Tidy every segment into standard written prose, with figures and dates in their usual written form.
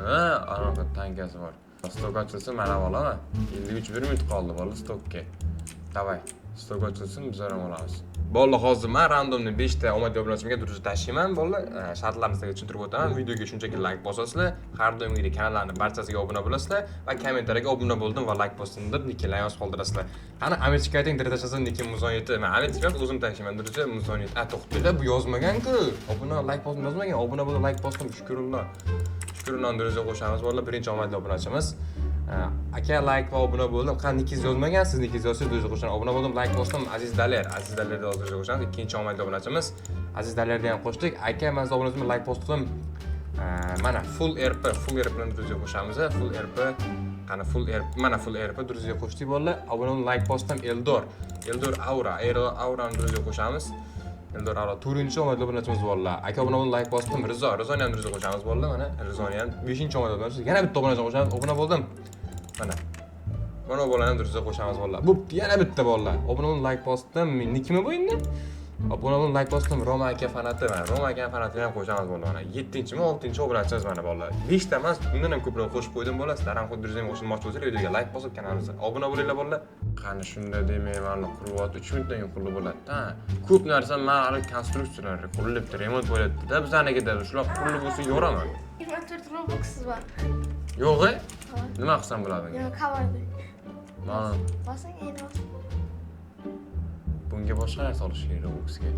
Ha, anaqa tankasi bor. Stok ochilsa mana olaman. 53 minut qoldi bola stokka. Davay. Stok ochilsin biz ham olamiz. Bola hozir men randomni 5 ta omad obunachimga durust tashlayman bola. Shartlarni sizga tushuntirib o'taman. Videoga shunchaki like bosasizlar, har doimgidek kanallarning barchasiga obuna bo'lasizlar va kommentariyaga obuna bo'ldim va like bosdim deb nicklarni yozib qoldirasizlar. Qani Amerika ayting dirashasiz nickim Muzonyeti. Men Amerika o'zim tashlayman dirasha Muzonyet. To'xtanglar bu yozmagan-ku. Obuna like bosdim yozmagan. Obuna bo'lib like bosdim. Shukrulloh. Shukrulloh dirasha qo'shamiz bola. Birinchi omadli obunachimiz. Aka like va obuna bo'ldim. Qani nickingiz yozmagan, siz nickingiz yozsangiz dirasha qo'shaman. Obuna bo'ldim, like bosdim. Aziz Dalerda dirasha qo'shamiz. Ikkinchi omadli obunachimiz. Aziz Dalerda ham qo'shdik. Aka men obunachimni like bosdim. Mana full RP bilan dirasha qo'shamiz. Full RP qani full RP dirasha qo'shdik bolalar. Obuna bo'lib like bosdim. Eldor Aura'ni dirasha qo'shamiz. Eldor Aura 4-omadli obunachimiz bolalar. Aka obuna bo'lib like bosdim. Rizoni ham dirasha qo'shamiz bolalar. Mana Rizoni ham 5-omadli obunachimiz. Yana bitta obunachi qo'shamiz. Obuna bo'ldim. Mana bolani dirasha qo'shamiz bolalar. Bo'pti, yana bitta bolalar. Obuna bo'lib like bosdim. Nickimi bu endi? Obuna bo'lib like bosdim. Roma aka fanati mana. Roma aka fanatini ham qo'shamiz bolalar. Mana 7-mi, 6-obunachimiz mana bolalar. 5 ta emas, bundan ham ko'proq qo'shib qo'ydim bolalar. Sizlar ham xuddi o'zingizga qo'shilmoqchi bo'lsangiz, videoga like bosib kanalimizga obuna bo'linglar bolalar. Qani shunda demayman, quryapti 3 minutdan keyin qurilib bo'ladi-da. Ko'p narsa mana hali konstruksiyalar qurilibdi, remont bo'lyapti-da. Bizlarnikida shular qurilib bo'lsa yo'raman. 24 Robux bor. Yo'q-e? Nima qilsam bo'ladi? Yo'q, coverdi. Mana Bosing endi. bunga boshqa narsa olish kerak Robuxga.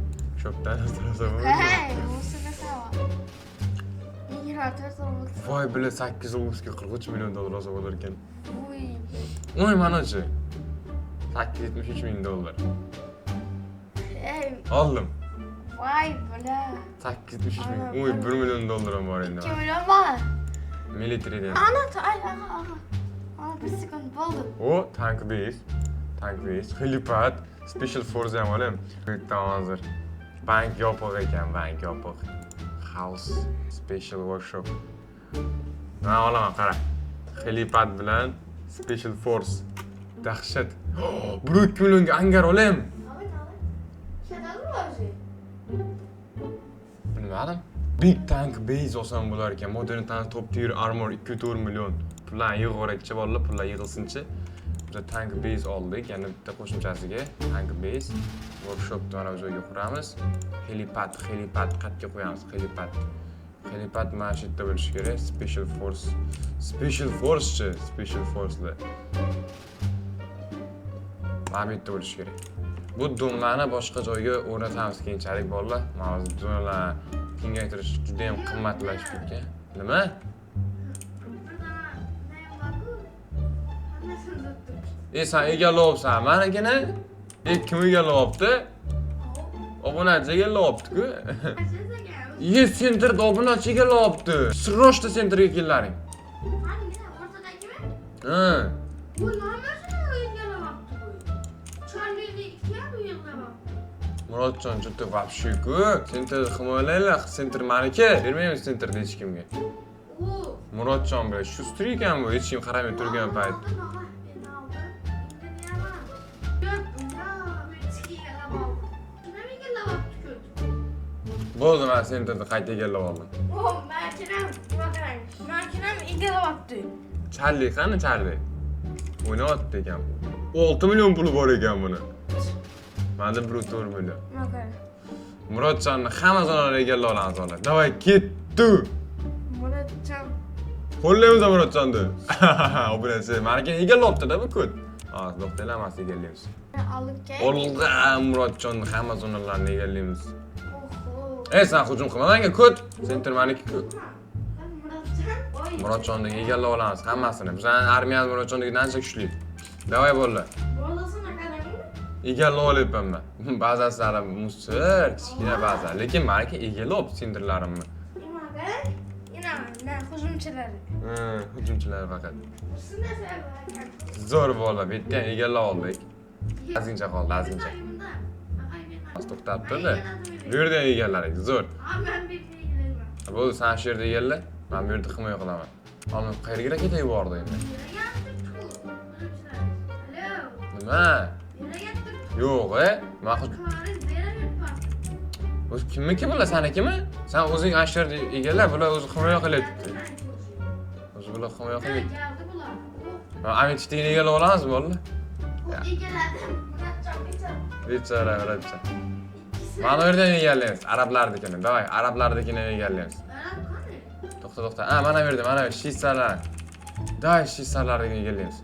Shopdan narsa bor. Hey, o'sini sava. 24 Robux. Voy bilan 8 Robuxga 43 million dollar olsa bo'lar ekan. Uy. Manachi. 873 ming dollar. Hey, Oldim. voy bula. 873 ming. Uy, 1 million dollar ham bor endi. 2 million bor. Military. Ana, bir sekund bo'ldi. O, tank base, helipad, special force ham olam. Bitta hozir. Bank yopiq ekan, House special workshop. Men olaman qara. Helipad bilan special force. Dahshat. 1-2 millionga angar olam. Bilmadim. Big tank base olsam bo'lar ekan. Modern tank top tier armor 2-4 million. Pullar yig'orakcha bolalar, pullar yig'ilsinchi. Biz tank base oldik, yana bitta qo'shimchasiga tank base workshopni mana bu joyga quramiz. Helipad qayerga qo'yamiz? Helipad mana shu yerda bo'lishi kerak. Special forcelar. Mana bu yerda bo'lishi kerak. Bu domlarni boshqa joyga o'rnatamiz keyinchalik bolalar. Mana bu domlar kengaytirish juda ham qimmatlashib ketgan. Nima? Sen egallayapsan, managini. Kim egallayapti? Obunachi egallayapti-ku. Sentrda obunachi egallayapti. Sroshda sentrga kellaring. O'rtadagimi? Ha. Bu nimasini egallayapti bu? Charlini ikkiga egallayapti. Murodjon juda vobshe-ku. Sentr himoyalaylar, sentr maniki. Bermaymiz sentrda hech kimga. Murodjon bilan Shustri ekan bu, hech kim qaramay turgan payt. Bo'ldi, men sentrda qayta egallab oldim. Makinam egallayapti. Charli qani Charli? O'ynayapti ekan. 6 million puli bor ekan buni. Menda 1.4 million. Murodjonni hamma zonani egallab olamiz hozir. Davay ketdi. Murodjon. Qo'llaymiz Murodjonni. Obunachi, meniki egallayapti-da bu kod. Ha, to'xtanglar, mas egallaymiz. Olg'a Murodjonni hamma zonalarini egallaymiz. Sen hujum qilma menga kod. Sentr meniki-ku. Murodjonni egallab olamiz hammasini. Bizning armiyamiz Murodjonnikidan ancha kuchli. Davay bolalar. Bolasini qarang. Egallab olyapman men. Ba'zasi hali musir, kichkina ba'zi. Lekin meniki egallab sentrlarimni. Yana hujumchilar. Hujumchilar faqat. Zo'r bola, bu yerda ham egallab oldik. Ozgincha qoldi, ozgincha. To'xtab turdi. Bu yerda ham egalladik, zo'r. Men bir egallayman. Bo'ldi, sen shu yerda egalla, men bu yerda himoya qilaman. Hozir qayerga raketa yubordi endi? Nima? Yo'q, men o'zi kimniki bular, senikimi? Sen o'zing ashir egalla, bular o'zi himoya qilyapti. bular qilmay Ha, qo'ying. geldi bular. Ametistini egallab olamizmi bo'ldi? Egeledim. Muratcan geçer. Bechora, Muratjon. Mana bu yerdan egallaymiz. Arablarnikini. Davay, arablarnikini egallaymiz. Arap qani? To'xta. Mana bu yerda, mana bu shissalar. Davay, shissalarni egallaymiz.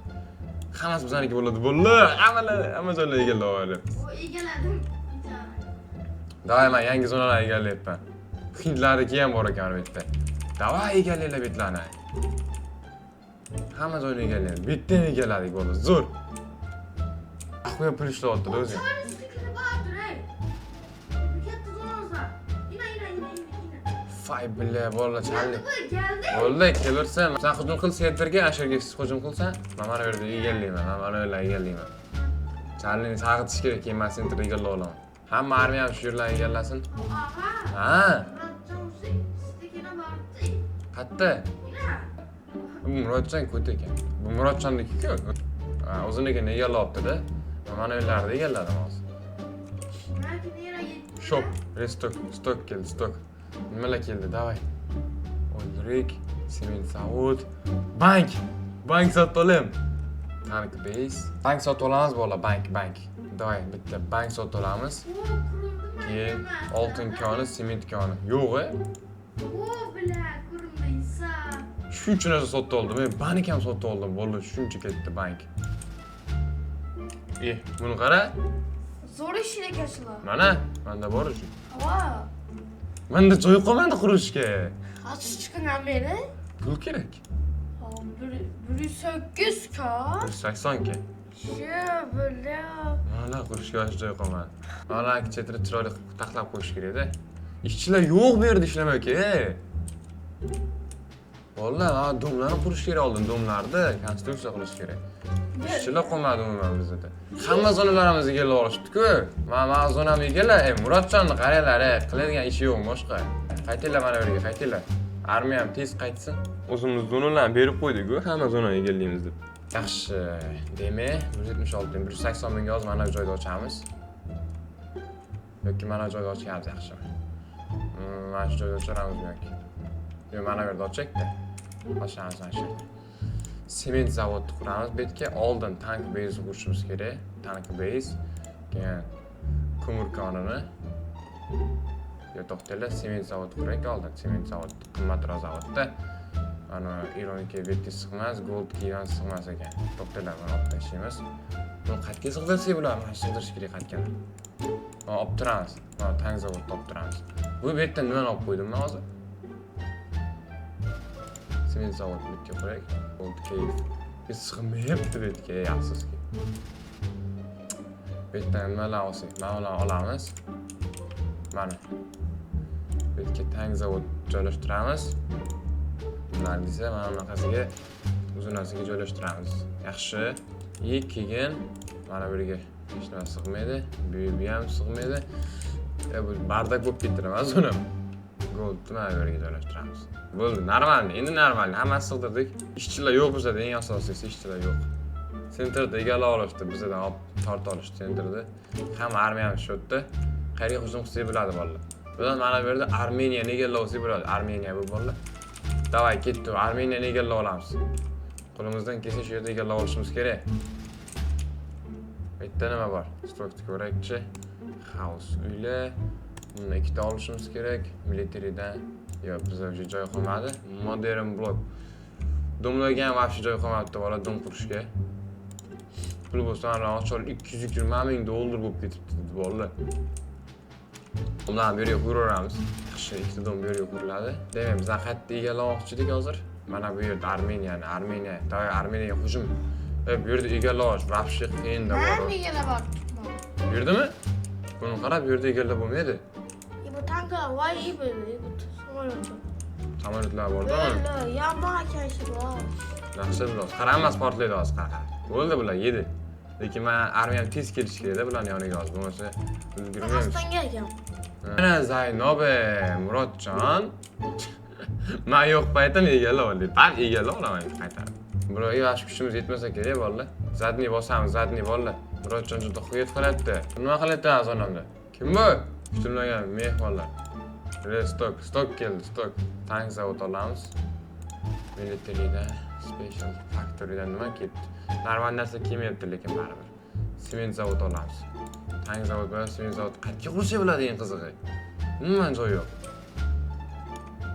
Hammasi bizaniki bo'ladi. Hamma joylarni egallab olaymiz. O egeledim. Davay, men yangi zonalarni egallayapman. Hindlarniki ham bor ekan bu yerda. Davay, egallanglar betlarni. Hamma joyni egallaymiz. Bittadan egalladik bo'ldi. Zo'r. Ahvoya pul ishlayapti o'zi. Çaresizlikleri vardır ey. Katta zonozlar. Yine. Fay billa, bolla challi. Geldi. Bo'ldi, kelaversan. Sen hujum qil sertirga, asharga hujum qilsan, men mana bu yerda egallayman. Men mana bu yerda egallayman. Chalini sag'itish kerak, keyin men sentrga egallab olaman. Hamma armiya ham shu yerlarni egallasin. Aha. Ha, Muratcan Hüseyin istekine vardı. qatta. Yine. Bu Muratjon ko'ta ekan. Bu Muratjonniki-ku. Ha, o'zinikini egallabdi-da. Men mana bu yerlarda egalladim hozir. Belki nereye gitti? Shop, stok keldi, stok. Nimalar keldi, davay. O'ldirik, sement zavod, bank sotib olam. Tank base. Bank sotib olamiz bola, bank. Davay, bitta bank sotib olamiz. O kuruldu. Keyin oltin koni, sement koni. Yo'q-a? O bile kurumdaysa. Shuncha narsa sotib oldim. Men bank ham sotib oldim. Bola shuncha ketdi bank. Buni qara. Zor işine kaçılar. Mana, menda bor shu. Hava. Menda joy qolmadi qurishga. Kaç çıkından beri? Pul kerak. Biri 8K. 80 ke. Böyle. Mana qurishga joy qolmadi. Mana chetini chiroyli taxlab qo'yish kerak-da. Ishchilar yo'q bu yerda ishlamoqqa. Vallahi, domlarni qurish kerak oldin, domlarni konstruksiya qilish kerak. Ishchilar qolmadi umuman bizda. Hamma zonalarimizni egallab olishdi-ku. Mana zonamni egallab, Muratjonni qaranglar, qiladigan ishi yo'q boshqa. Qaytinglar mana bu yerga, qaytinglar. Armiya ham tez qaytsin. O'zimiz zonalarni berib qo'ydik-ku, hamma zonani egallaymiz deb. Yaxshi. Demak, 176 dan 180 mingga hozir mana bu joyda ochamiz. Yoki mana bu joyda ochamiz yaxshimi? Mana shu joyda ochamiz yoki. Yo, mana bu yerda ochak-da. Ochamiz mana shu yerda. Sement zavodni quramiz. Bu yerga oldin tank base qurishimiz kerak. Tank base. Keyin ko'mir konini. Yo, to'xtanglar, sement zavod quraylik oldin. Sement zavod qimmatroq zavodda. Ana Ironika Vetti sig'mas, Gold Kivan sig'mas ekan. To'xtanglar, mana olib tashlaymiz. Buni qayerga sig'dirsak bo'ladi? Mana sig'dirish kerak qayerga. Mana olib turamiz. Mana tank zavodni olib turamiz. Bu yerdan nimani olib qo'ydim men hozir? Sement zavod bitga qo'yaylik. Gold Cave. Biz sig'mayapti bu yerga, afsuski. Bu yerdan nimalar olsak? Mana ularni olamiz. Mana. Bu yerga tank zavod joylashtiramiz. Bular desa, mana bunaqasiga uzunasiga joylashtiramiz. Yaxshi. Keyin mana bu yerga hech nima sig'maydi. Bu ham sig'maydi. Bu bardak bo'lib ketdi emas uni. Goldni mana bu yerga joylashtiramiz. Bo'ldi, normal. Endi normal. Hammasi sig'dirdik. Ishchilar yo'q bizda, eng asosiysi ishchilar yo'q. Sentrda egallab olishdi, bizdan olib tortib olishdi sentrda. Hamma armiyamiz shu yerda. Qayerga hujum qilsak bo'ladi bolalar. Bizdan mana bu yerda Armeniyani egallab olsak bo'ladi. Armeniya bu bolalar. Davay ketdi, Armeniyani egallab olamiz. Qo'limizdan kelsa shu yerda egallab olishimiz kerak. Bu yerda nima bor? Struktur ko'rakchi, house uylar. Buni ikkita olishimiz kerak. Militaridan yo'q, bizda o'sha joy qolmadi. Modern blok. Domlarga ham vaqti joy qolmabdi, bola dom qurishga. Pul bo'lsa mana ochol 220 ming dollar bo'lib ketibdi bolalar. Bundan bu yerga quraveramiz. Yaxshi, ikkita dom bu yerga quriladi. Demak, biz qayerda egallamoqchi edik hozir? Mana bu yerda Armeniya, davay Armeniyaga hujum. Bu yerda egallash, vaqti qiyin da bor. Armeniyaga bor. Bu yerdami? Buni qarab, bu yerda egallab bo'lmaydi. Bu tanklar vay böyle. Bu samolyot. Samolyotlar borda. Böyle yama kaşı var. Yaxshi biroz. Qaramas portlaydi hozir qara. Bo'ldi bular, yedi. Lekin men armiyam tez kelish kerak-da bularni yoniga hozir. Bo'lmasa ulgurmaymiz. Aslan geleceğim. Mana Zaynobe, Murodjon. Men yo'q paytim egallab oldik. Ben egallab olaman qaytarib. Biroq yosh kuchimiz yetmasa kerak bolalar. Zadni bosamiz, zadni bolalar. Murodjon juda xuyet qilyapti. Nima qilyapti azonamda? Kim bu? Kutilmagan mehmonlar. Stok keldi, stok. Tank zavod olamiz. Military'da special factory'dan nima ketdi? Normal narsa kelmayapti lekin baribir. Sement zavod olamiz. Tank zavod bilan sement zavod qayerga qursa bo'ladi eng qizig'i? Umuman joy yo'q.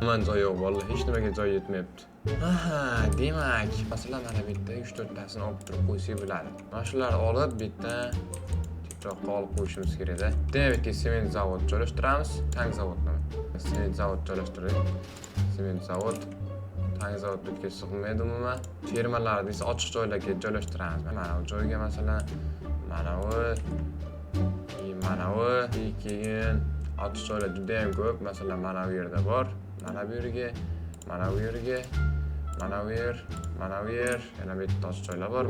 Umuman joy yo'q, vallahi hech nimaga joy yetmayapti. Aha, demak, masalan mana bu yerda 3-4 tasini olib turib qo'ysak bo'ladi. Mana shularni olib bu yerdan tetroqqa olib qo'yishimiz kerak-da. Demak, sement zavod joylashtiramiz, tank zavodni. Sement zavod joylashtirdik. Sement zavod, tank zavodga sig'maydi umuman. Fermalarni esa ochiq joylarga joylashtiramiz. Mana bu joyga masalan mana bu keyin ochiq joylar juda ham ko'p. Masalan, mana bu yerda bor. Mana bu yerga, mana bu yerga, mana bu yer, mana bu yer, yana bu yerda ochiq joylar bor.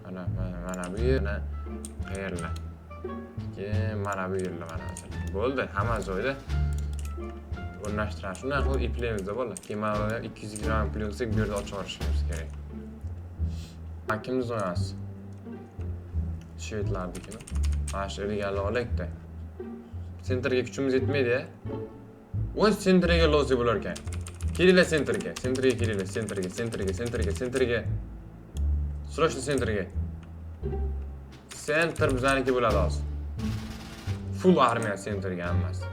Mana bu yer, mana qayerlar. Keyin mana bu yerlar mana masalan. Bo'ldi, hamma joyda o'rnashtiramiz. Shunday qilib iplaymiz-da bo'ldi. Keyin mana 200 gramm ipli qilsak, bu yerda ochib olishimiz kerak. Kimni zo'nasi? Shvetlardikimi? Mana shu ilgari olaylik-da. Sentrga kuchimiz yetmaydi-ya. Voy sentrga lozi bo'lar ekan. Kelinglar sentrga. Sentrga kelinglar, sentrga. Srochno sentrga. Sentr bizaniki bo'ladi hozir. Full armiya sentrga hammasi.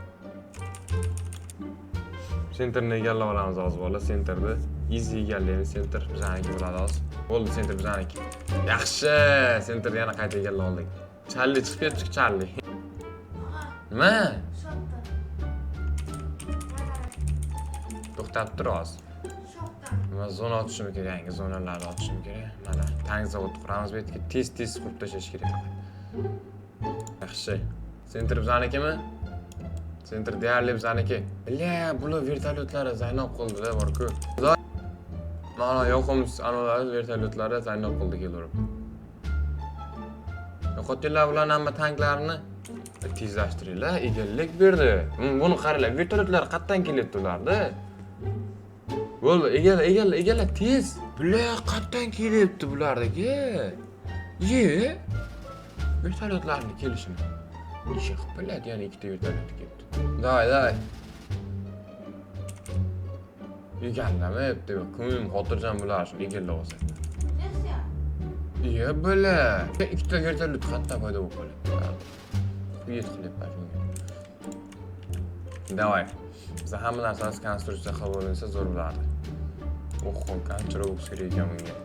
Sentrni egallab olamiz hozir bola, sentrni. Easy egallaymiz, sentr bizaniki bo'ladi hozir. Bo'ldi, sentr bizaniki. Yaxshi, sentrni yana qayta egallab oldik. Charlie chiqib ketdi, Charlie. Nima? To'xtab tur hozir. Mana zona ochishim kerak, yangi zonalarni ochishim kerak. Mana tank zavod quramiz, bu yerga tez qurib tashlash kerak. Yaxshi. Sentr bizaniki-mi? Sentr deyarli bizaniki. Billa, bular vertolyotlari zaynab qoldi-da, bor-ku. Mana yoqimiz anolar vertolyotlari zaynab qoldi kelib. Yo'qotinglar bularning hamma tanklarni tezlashtiringlar, egallik berdi. Buni qaranglar, vertolyotlar qayerdan kelyapti ularda? Bo'ldi, egalla tez. Bular qayerdan kelyapti bulardagi? Vertolyotlarning kelishini. Ishi qiladi, yana ikkita vertolyot kelibdi. Davay. Egallamayapti. Ko'nglim xotirjam bo'lar shu egallab olsa. Bo'la. Ikkita vertolyot qayerdan paydo bo'lib qoladi? Uyet qilyapman shunga. Davay. Biz hamma narsani konstruksiya qilib olinsa zo'r bo'lardi. Qancha robux kerak ekan bunga.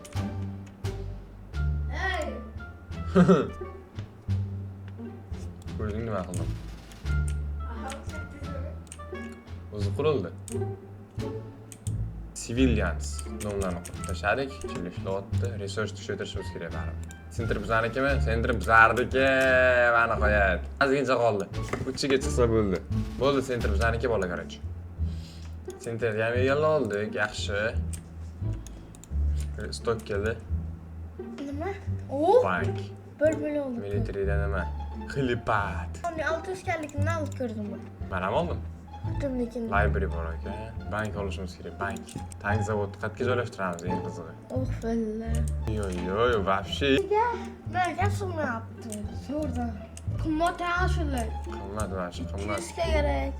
Ko'rding nima qildim? O'zi qurildi. Civilians nomlarini qo'yib tashladik. Chili ishlayapti. Research tushirishimiz kerak baribir. Sentr bizanikimi? Sentr bizarniki. Mana qo'yat. Ozgincha qoldi. 3ga chiqsa bo'ldi. Bo'ldi, sentr bizaniki bola qarach. Sentr ham egallab oldik. Yaxshi. Stok keldi. Nima? Bank. 1 million. Militaryda nima? Xilipat. Uni 600 kallikni olib ko'rdim. Men ham oldim. Lekin Library bor ekan. Bank olishimiz kerak. Bank. Tank zavod qayerga joylashtiramiz eng qizig'i? valla. Yo'q, вообще. Nega sig'mayapti? Zo'rdan. Qimmat shular. Qimmat vashi, qimmat. Tezga kerak.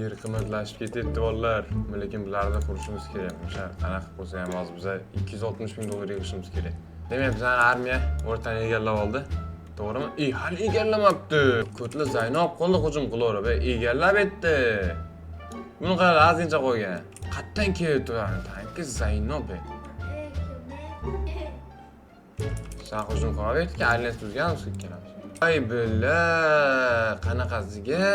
Yer qimmatlashib ketyapti bolalar. Lekin bularni qurishimiz kerak. O'sha qanaqa bo'lsa ham hozir biza 260 ming dollar yig'ishimiz kerak. Demak, bizning armiya o'rtani egallab oldi. To'g'rimi? Hali egallamabdi. Ko'tlar zaynab qoldi hujum qilaverib, egallab etdi. Buni qara azincha qo'ygan. Qayerdan keldi tanki zaynab? Sen hujum qilyapti, aylanib turganmiz ikkalamiz. Ay billa, qanaqasiga?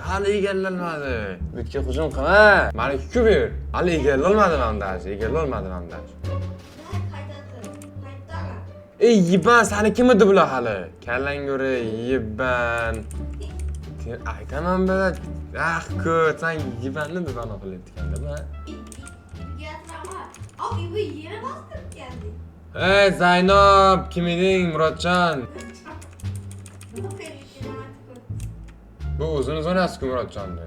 Hali egallanmadi. Bu yerga hujum qilma. Meni kuber. Hali egallanmadi mandaj. Yiban, seni kim edi bular hali? Kallang o'ri, yiban. Aytaman bala. Ko't, sen yibanni deb ana qilayotganda-ma. Ey Zaynab, kim eding, Murodjon? Bu o'zini zonasi-ku Murodjonni.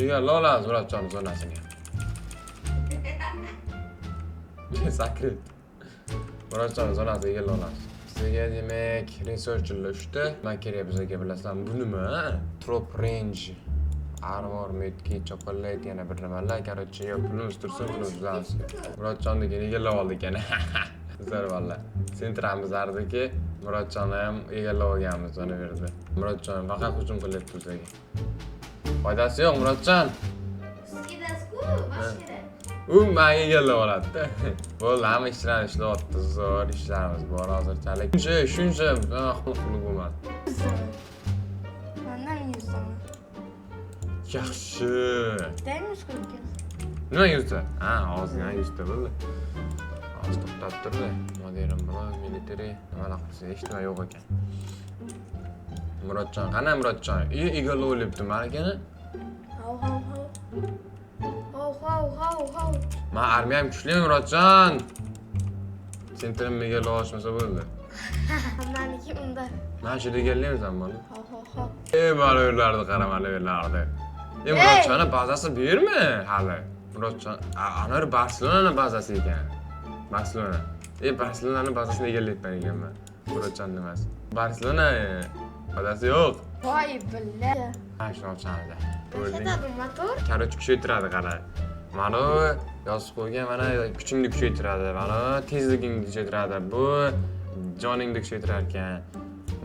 Egallab olamiz Murodjonni zonasini. Sakrit. Murodjon zonasi egallab olamiz. Bizga demak researcherlar 3ta. Nima kerak bizga bilasizlar? Bu nima? Trop range Armor, medkit, chokolate yana bir nimalar. Короче, yo pulimiz tursin, pulimiz bizamiz. Murodjonniki egallab oldik yana. Zo'r valla. Sentramiz ardiki Murodjonni ham egallab olganmiz ona berdi. Murodjon faqat hujum qilyapti bizga. Foydasi yo'q Murodjon. Sizga-ku, boshqa. Men egallab oladi-da. Bo'ldi, hamma ishlarni ishlayapti. Zo'r ishlarimiz bor hozirchalik. Shuncha qulluq bo'lmadi. Mendan 100 so'm. Yaxshi. Deymiz ko'rgan. Nima 100 ta? Ha, hozir 100 ta bo'ldi. Hozir to'xtab turdi. Modelim bilan military nimalar qilsa hech nima yo'q ekan. Murodjon, qana Murodjon? Egallab olibdi malakani. Hav. Men armiyam kuchli Murodjon. Sentrim egallab olishmasa bo'ldi. Meniki unda. Men shu egallayman buni. Hav. Mana ularni qara, mana ularni. Murodjonni bazasi bu yermi hali? Murodjon, ana Barselona bazasi ekan. Barselona. Barselonani bazasini egallayapman ekanman. Murodjon nimasi? Barselona bazasi yo'q. Voy billah. Ha, shuni ochamiz. Ketadi motor. Короче, kuchaytiradi qara. Mana yozib qo'ygan, mana kuchingni kuchaytiradi, mana tezligingni kuchaytiradi. Bu joningni kuchaytirar ekan.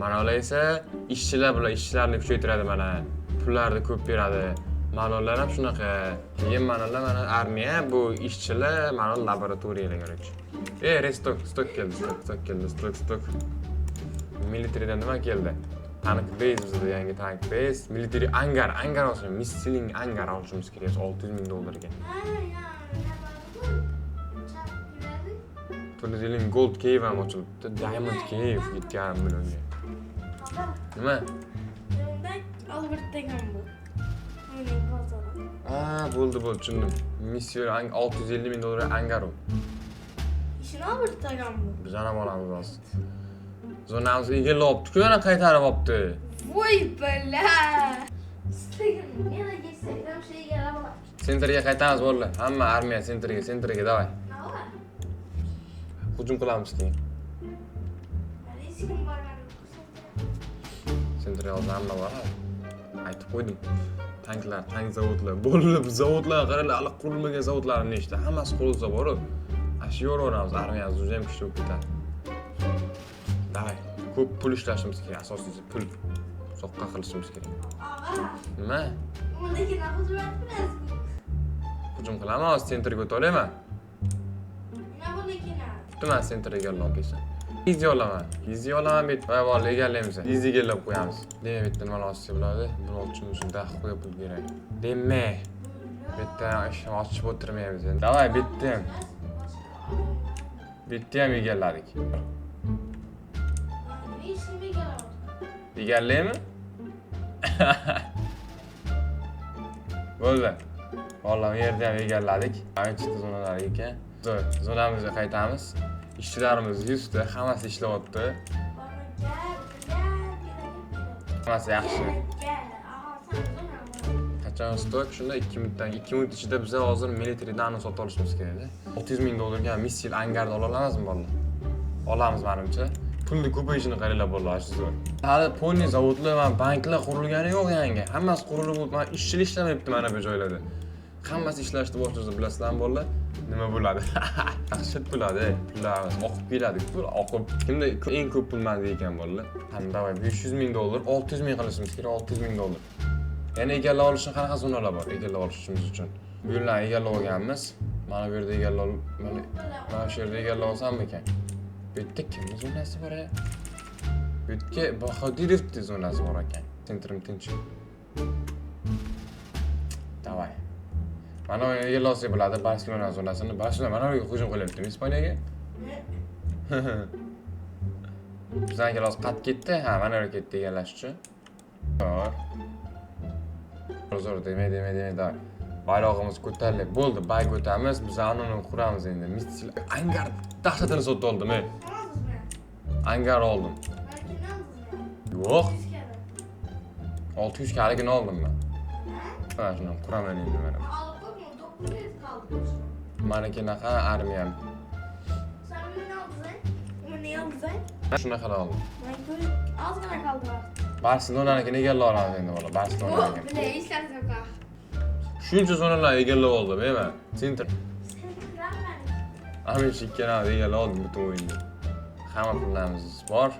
Mana ular esa ishchilar bilan ishlarni kuchaytiradi mana. Pullarni ko'p beradi. Mana ular ham shunaqa. Keyin mana ular mana armiya, bu ishchilar, mana laboratoriyalar короче. Stok keldi. Militarydan nima keldi? Tank base bizda yangi tank base, military angar olishimiz, missile angar olishimiz kerak $600,000 ga. To'lidiling gold cave ham ochilibdi, diamond cave 7,5 millionga. Nima? Albert degan bu. Mening bozori. Bo'ldi, tushundim. Missiya $650,000 angar u. Ishini Albert degan bu. Biz ham olamiz hozir. Zonamizni egallab olibdi-ku, yana qaytarib olibdi. Voy billah. Istagan meni yesayam şey egallab olamiz. Sentrga qaytamiz bo'ldi. Hamma armiya sentrga davay. Nima? Hujum qilamiz keyin. Riskim borgan. Sentrga hozir hamma bor. Aytib qo'ydim. Tanklar, tank zavodlar, bo'lib zavodlar qaranglar, hali qurilmagan zavodlarni nechta, hammasi qurilsa bor-ku. Ash yo'raveramiz, armiyamiz o'zi ham kuchli bo'lib ketadi. Davay, ko'p pul ishlashimiz kerak, asosiysi pul. Soqqa qilishimiz kerak. Nima? Undagi nafas bilan Hujum qilaman, hozir sentrga o'taolaman. nima bo'ligina? Tuman sentrga egallab kelsin. Easy olaman bet. Voy valla egallaymiz. Easy egallab qo'yamiz. Demak, bitta nima olsa bo'ladi? Buni ochishimiz uchun daqiq qo'yib pul kerak. Demak, bitta ishni ochib o'tirmaymiz endi. Davay, bitta ham egalladik. Egallaymi? Bo'ldi. Vallahi bu yerda ham egalladik. Anchita zonalar ekan. Zonamizga qaytamiz. İşçilerimiz 100 ta, hammasi ishlayapti. Hammasi yaxshi. Qachon stok? Shunda 2 minut ichida biz hozir militarydan sotib olishimiz kerak. $600,000 ga missil angarda ola olamizmi bolalar? Olamiz menimcha. Pulni ko'payishini qaranglar bolalar, shu zo'r. Hali poni zavodlar va banklar qurilgani yo'q yangi. Hammasi qurilib bo'lib, ishchilar ishlamayapti mana bu joylarda. Hammasi ishlashni boshlasa bilasizlarmi bolalar? Nima bo'ladi? Yaxshi bo'ladi, pullarimiz oqib keladi. Pul oqib. Kimda eng ko'p pul menda ekan bolalar? Qani davay $500,000, $600,000 qilishimiz kerak, $600,000. Yana egallab olishning qanaqa zonalar bor egallab olishimiz uchun? Bu yerlarni egallab olganmiz. Mana bu yerda egallab, mana shu yerda egallab olsam ekan. Bu yerda kimning zonasi bor? Bu yerga Bahodirovning zonasi bor ekan. Sentrim tinch. Davay. Mana u egallab olsa bo'ladi Barselona zonasini. Barselona mana bu hujum qilyapti Ispaniyaga. Bizdan kelos qat ketdi. Ha, mana bu ketdi egallash uchun. Zo'r demay da. Bayrog'imiz ko'tarilib bo'ldi. Bayg o'tamiz. Biz anoni quramiz endi. Missil angar dahshatini sotib oldim. Angar oldim. Yo'q. 600 kaligini oldim men. Mana shuni quraman endi mana. Mana kenaqa armiyam. Sen beni aldın. Beni aldın. Shunaqa oldim. Ben ozgina qoldi vaqt. Barselonanikini egallab olamiz endi bola. Oh, Barselonanikini. bile işler yok ha. Shuncha zonalar egallab oldim, men. Sentr. Sen Amin ikkalamiz egallab oldim butun o'yinni. Hamma pullarimiz bor.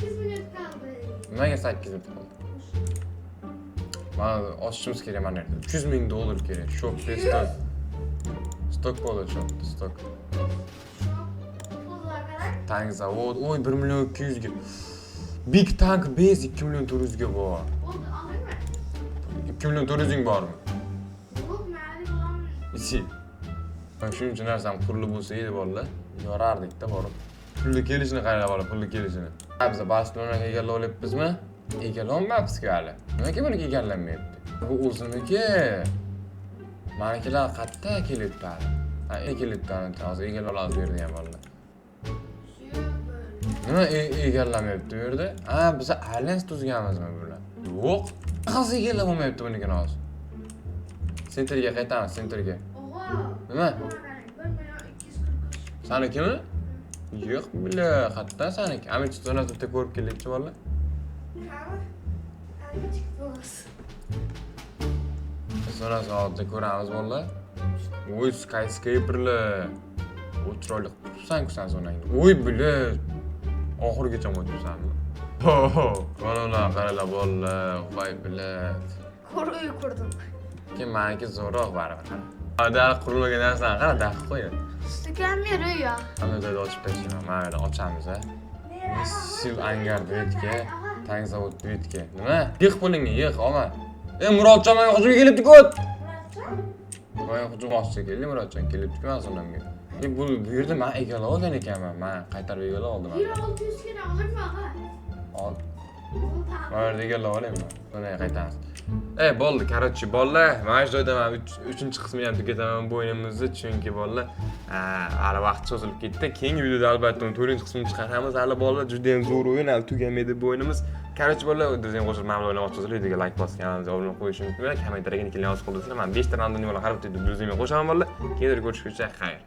8 minut kaldı. Nimaga 8 minut qoldi? Mana ochishimiz kerak mana yerda. 300 ming dollar kerak. Shop stok. Stok bo'ldi, stok. Pullar kadar. Tank zavod. Oy 1 million 200 ga. Big Tank Base 2 million 400 ga bor. Oldu alayım mı? 2 million 400 ming bormi? Yok meali olan. Isi. Men shuning uchun narsam pulli bo'lsa edi bolalar. Yorardik-da borib. Pulli kelishini qarab bola, pulli kelishini. Biz Barselonaga egallab olyapmizmi? Egallolmayapsiz hali. Nimaga buniki egallanmayapti? Bu o'ziniki. Menikilar qayerda kelyapti hali? Ha, kelyapti, hozir egallab olamiz bu yerda ham bolalar. Nima egallamayapti bu yerda? Ha, biz alliance tuzganmizmi bular? Yo'q. Hozir egallab olmayapti bunikini hozir. Sentrga qaytamiz, sentrga. Oha. Nima? 1 milyon 243. Sanikimi? Yo'q, bile, qayerdan saniki? Amit zonasida bitta ko'rib kelaychi bola. Tamam. Hadi çıktı olsun. Zonasida hozir ko'ramiz bola. Voy, skyscraperlar. O chiroyli qilibsan-ku sen zonangni. Voy, bile. Oxirigacha o'tibsanmi? Ho, mana qaranglar bolalar, voy bilat. Koruyu kurdum. Keyin meniki zo'roq baribir. Dal qurilmagan narsani qara daqib qo'yadi. Stüken mi rüya? Ana joyda ochib tashlayman. Mana yerda ochamiz a. Sil angar dvetga, tank zavod dvetga. Nima? Yig' pulingni, yig', olma. Murodjon, menga hujumga kelibdi-ku. Menga hujum ochsa keldi, Murodjon kelibdi-ku masonamga. Bu yerda men egallab olgan ekanman. Men qaytarib egallab oldim. 600 kere alır mı aga? Ol. Onu da Mana yerda egallab olaymi? Buni qaytamiz. Bo'ldi, короче, bolalar, mana shu joyda men 3-qismini ham tugataman bu o'yinimizni, chunki bolalar, hali vaqt cho'zilib ketdi. Keyingi videoda albatta 4-qismini chiqaramiz. Hali bolalar juda ham zo'r o'yin, hali tugamaydi bu o'yinimiz. Короче, bolalar, o'zingizga qo'shilib mana bu o'yinni videoga like bosib, kanalimizga obuna bo'lish qo'yishingiz mumkin. Kommentariyga kelgan yoz qoldirsizlar. Men 5 ta random nimalar qarab turib, o'zimga qo'shaman bolalar. Keyingi ko'rishguncha xayr.